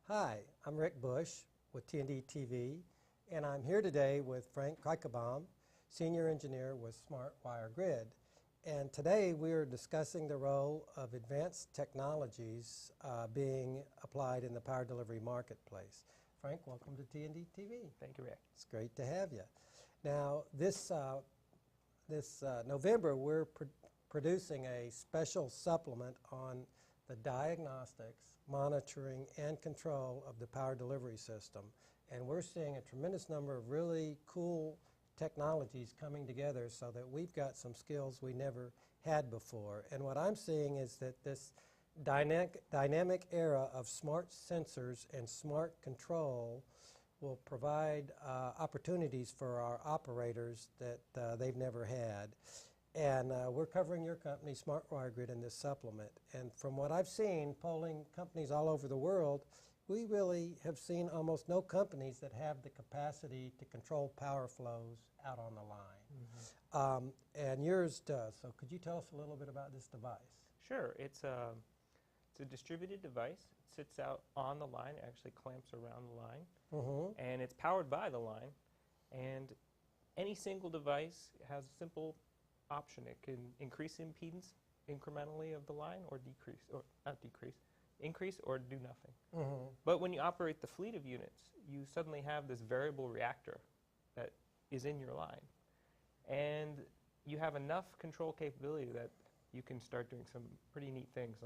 Hi, I'm Rick Bush with T&D TV, and I'm here today with Frank Kreikebaum, Senior Engineer with Smart Wire Grid. And today we are discussing the role of advanced technologies being applied in the power delivery marketplace. Frank, welcome to T&D TV. Thank you, Rick. It's great to have you. Now, this November, we're producing a special supplement on the diagnostics, monitoring, and control of the power delivery system. And we're seeing a tremendous number of really cool technologies coming together so that we've got some skills we never had before. And what I'm seeing is that this dynamic era of smart sensors and smart control will provide opportunities for our operators that they've never had. And we're covering your company, Smart Wire Grid, in this supplement. And from what I've seen, polling companies all over the world, we really have seen almost no companies that have the capacity to control power flows out on the line. Mm-hmm. And yours does. So could you tell us a little bit about this device? Sure. It's a distributed device. It sits out on the line. It actually clamps around the line. Mm-hmm. And it's powered by the line. And any single device has a simple option. It can increase impedance incrementally of the line or decrease, or not decrease, increase or do nothing. Mm-hmm. But when you operate the fleet of units, you suddenly have this variable reactor that is in your line. And you have enough control capability that you can start doing some pretty neat things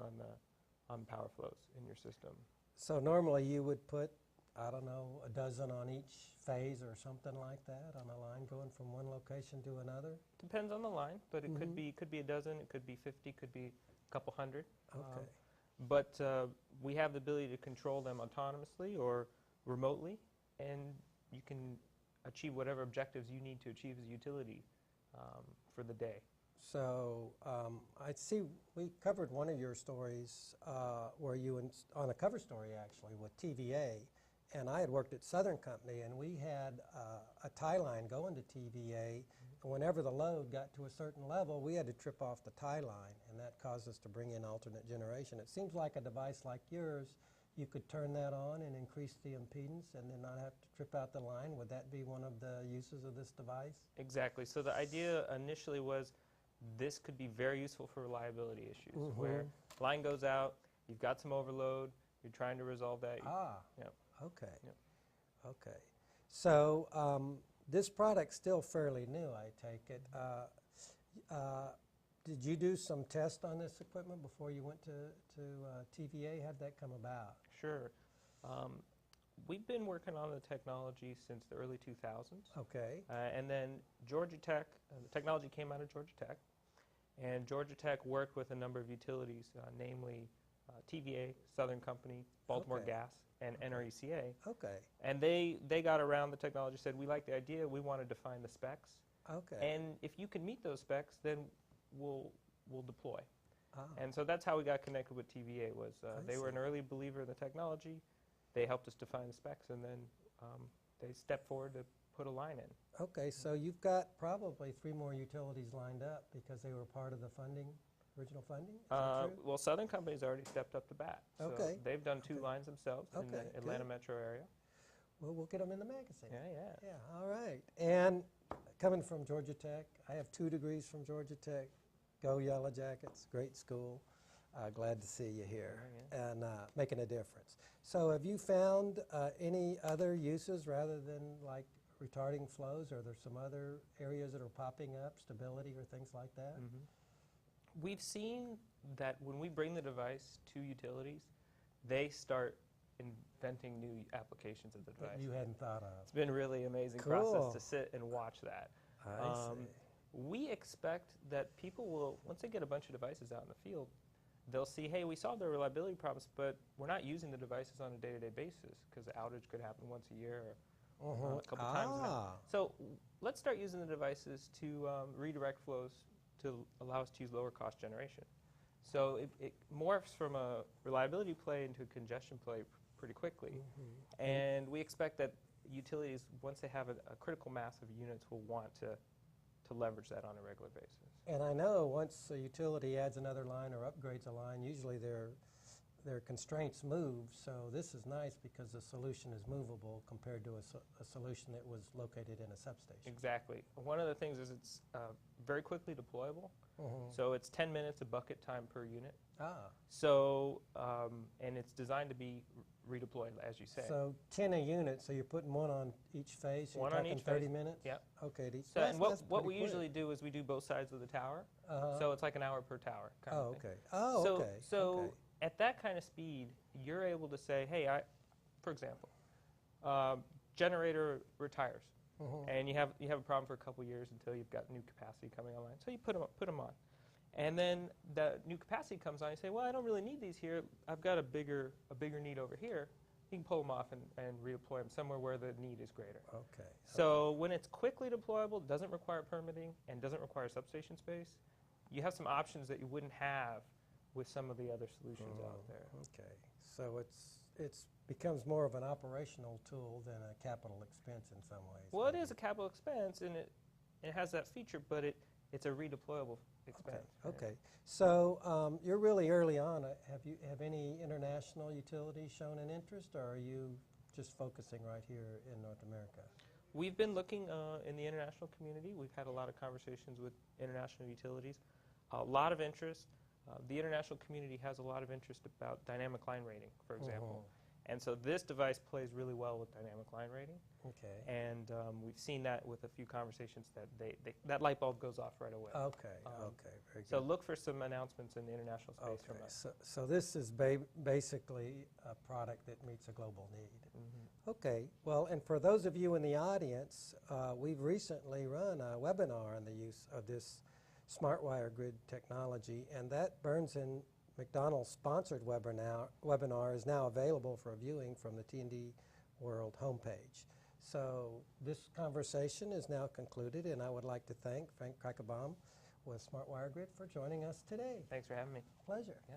on power flows in your system. So normally you would put, I don't know, a dozen on each phase or something like that on a line going from one location to another? Depends on the line, but it could be a dozen, it could be 50, could be a couple hundred. Okay. But we have the ability to control them autonomously or remotely, and you can achieve whatever objectives you need to achieve as a utility for the day. So I see we covered one of your stories where you, on a cover story actually, with TVA, and I had worked at Southern Company, and we had a tie line going to TVA, and whenever the load got to a certain level, we had to trip off the tie line, and that caused us to bring in alternate generation. It seems like a device like yours, you could turn that on and increase the impedance and then not have to trip out the line. Would that be one of the uses of this device? Exactly. So the idea initially was this could be very useful for reliability issues, where line goes out, you've got some overload, you're trying to resolve that. Yep. Okay. Yep. Okay. So this product's still fairly new, I take it. Did you do some tests on this equipment before you went to TVA? How did that come about? Sure. We've been working on the technology since the early 2000s. Okay. And then Georgia Tech, the technology came out of Georgia Tech, and Georgia Tech worked with a number of utilities, namely TVA, Southern Company, Baltimore Gas, and NRECA. Okay. And they got around the technology, said, we like the idea, we want to define the specs. Okay. And if you can meet those specs, then we'll deploy. And so that's how we got connected with TVA, was they were an early believer in the technology, they helped us define the specs, and then they stepped forward to put a line in. Okay, so you've got probably 3 more utilities lined up because they were part of the funding, original funding? Is that true? Well, Southern Company's already stepped up to bat. So Okay. they've done 2 lines themselves in the Atlanta metro area. Well, we'll get them in the magazine. Yeah. Yeah, all right. And coming from Georgia Tech, I have 2 degrees from Georgia Tech. Go Yellow Jackets, great school. Glad to see you here and making a difference. So have you found any other uses rather than like retarding flows? Are there some other areas that are popping up, stability or things like that? Mm-hmm. We've seen that when we bring the device to utilities, they start inventing new applications of the device. That you hadn't thought of. It's been a really amazing process to sit and watch that. I see. We expect that people will, once they get a bunch of devices out in the field, they'll see, hey, we solved their reliability problems, but we're not using the devices on a day-to-day basis because the outage could happen once a year or a couple times. So let's start using the devices to redirect flows to allow us to use lower cost generation. So it morphs from a reliability play into a congestion play pretty quickly. And we expect that utilities, once they have a critical mass of units, will want to leverage that on a regular basis. And I know once a utility adds another line or upgrades a line, usually they're their constraints move, so this is nice because the solution is movable compared to a solution that was located in a substation. Exactly. One of the things is it's very quickly deployable. So it's 10 minutes of bucket time per unit. So, and it's designed to be redeployed, as you say. So 10 a unit, so you're putting one on each phase? So One you're on talking each 30 phase. minutes? Yep. Okay. So, and what we pretty usually do is we do both sides of the tower. quick. So it's like an hour per tower kind of thing. Okay. Oh, So, okay. so okay. at that kind of speed, you're able to say, hey, for example, generator retires, and you have a problem for a couple years until you've got new capacity coming online. So you put them on, and then the new capacity comes on. You say, well, I don't really need these here. I've got a bigger need over here. You can pull them off and redeploy them somewhere where the need is greater. Okay. So when it's quickly deployable, doesn't require permitting, and doesn't require substation space, you have some options that you wouldn't have with some of the other solutions out there. Okay. So it's becomes more of an operational tool than a capital expense in some ways. Well, it maybe. is a capital expense, and it has that feature, but it's a redeployable expense. Okay. Okay. So you're really early on. Have any international utilities shown an interest, or are you just focusing right here in North America? We've been looking in the international community. We've had a lot of conversations with international utilities. A lot of interest. The international community has a lot of interest about dynamic line rating, for example. And so this device plays really well with dynamic line rating. Okay. And we've seen that with a few conversations that that light bulb goes off right away. Okay. Okay. Very good. So look for some announcements in the international space from us. So this is basically a product that meets a global need. Okay. Well, and for those of you in the audience, we've recently run a webinar on the use of this smart wire grid technology, and that Burns and McDonnell sponsored webinar is now available for viewing from the T&D World homepage. So this conversation is now concluded, and I would like to thank Frank Kreikebaum with Smart Wire Grid for joining us today. Thanks for having me. Pleasure. Yeah.